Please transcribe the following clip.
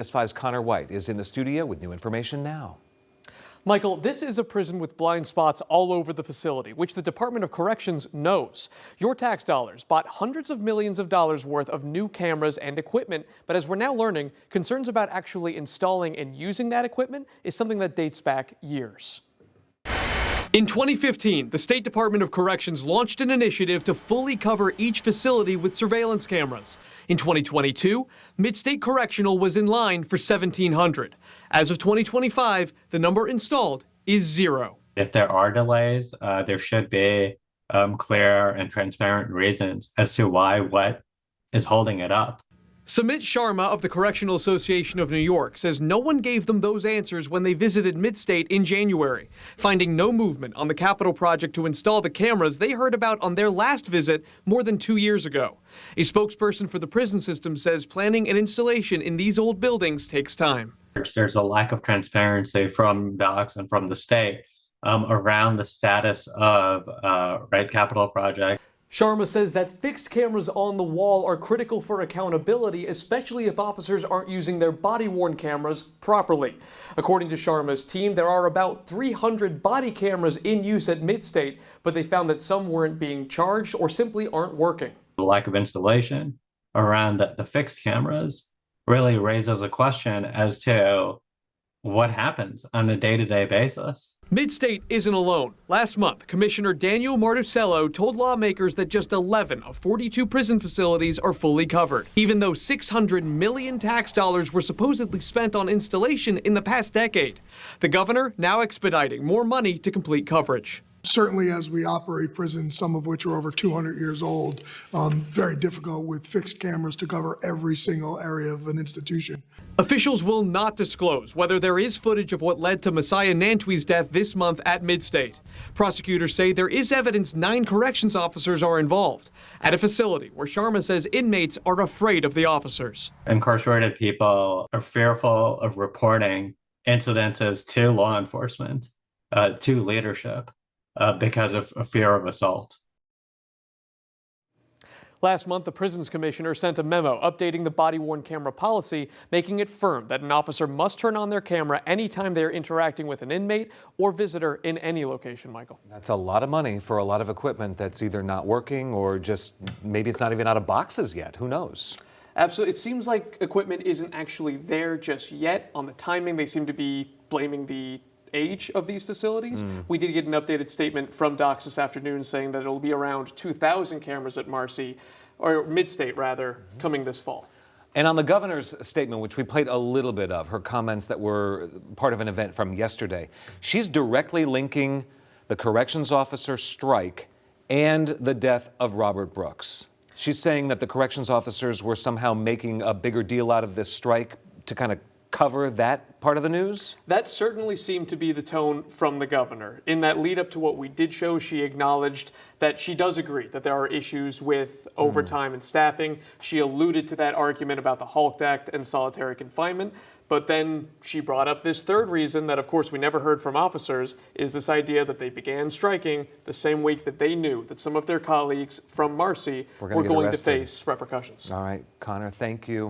S5's Connor White is in the studio with new information now. Michael, this is a prison with blind spots all over the facility, which the Department of Corrections knows. Your tax dollars bought hundreds of millions of dollars worth of new cameras and equipment, but as we're now learning, concerns about actually installing and using that equipment is something that dates back years. In 2015, the State Department of Corrections launched an initiative to fully cover each facility with surveillance cameras. In 2022, Mid-State Correctional was in line for 1,700. As of 2025, the number installed is 0. If there are delays, there should be clear and transparent reasons as to what is holding it up. Sumit Sharma of the Correctional Association of New York says no one gave them those answers when they visited Mid-State in January, finding no movement on the capital project to install the cameras they heard about on their last visit more than 2 years ago. A spokesperson for the prison system says planning an installation in these old buildings takes time. There's a lack of transparency from docs and from the state around the status of capital project. Sharma says that fixed cameras on the wall are critical for accountability, especially if officers aren't using their body-worn cameras properly. According to Sharma's team, there are about 300 body cameras in use at Mid-State, but they found that some weren't being charged or simply aren't working. The lack of installation around the fixed cameras really raises a question as to what happens on a day-to-day basis. Mid-State isn't alone. Last month, Commissioner Daniel Martuscello told lawmakers that just 11 of 42 prison facilities are fully covered, even though $600 million tax dollars were supposedly spent on installation in the past decade. The governor now expediting more money to complete coverage. Certainly as we operate prisons, some of which are over 200 years old, very difficult with fixed cameras to cover every single area of an institution. Officials will not disclose whether there is footage of what led to Messiah Nantui's death this month at Mid-State. Prosecutors say there is evidence 9 corrections officers are involved at a facility where Sharma says inmates are afraid of the officers. Incarcerated people are fearful of reporting incidences to law enforcement, to leadership, because of fear of assault. Last month, the Prisons Commissioner sent a memo updating the body-worn camera policy, making it firm that an officer must turn on their camera anytime they are interacting with an inmate or visitor in any location, Michael. That's a lot of money for a lot of equipment that's either not working or just maybe it's not even out of boxes yet. Who knows? Absolutely. It seems like equipment isn't actually there just yet. On the timing, they seem to be blaming the age of these facilities. We did get an updated statement from docs this afternoon saying that it'll be around 2,000 cameras at Marcy, or Mid-State rather, coming this fall. And on the governor's statement, which we played a little bit of, her comments that were part of an event from yesterday, she's directly linking the corrections officer strike and the death of Robert Brooks. She's saying that the corrections officers were somehow making a bigger deal out of this strike to kind of cover that part of the news? That certainly seemed to be the tone from the governor. In that lead up to what we did show, she acknowledged that she does agree that there are issues with overtime and staffing. She alluded to that argument about the HALT Act and solitary confinement. But then she brought up this third reason that, of course, we never heard from officers, is this idea that they began striking the same week that they knew that some of their colleagues from Marcy were going to face repercussions. All right, Connor, thank you.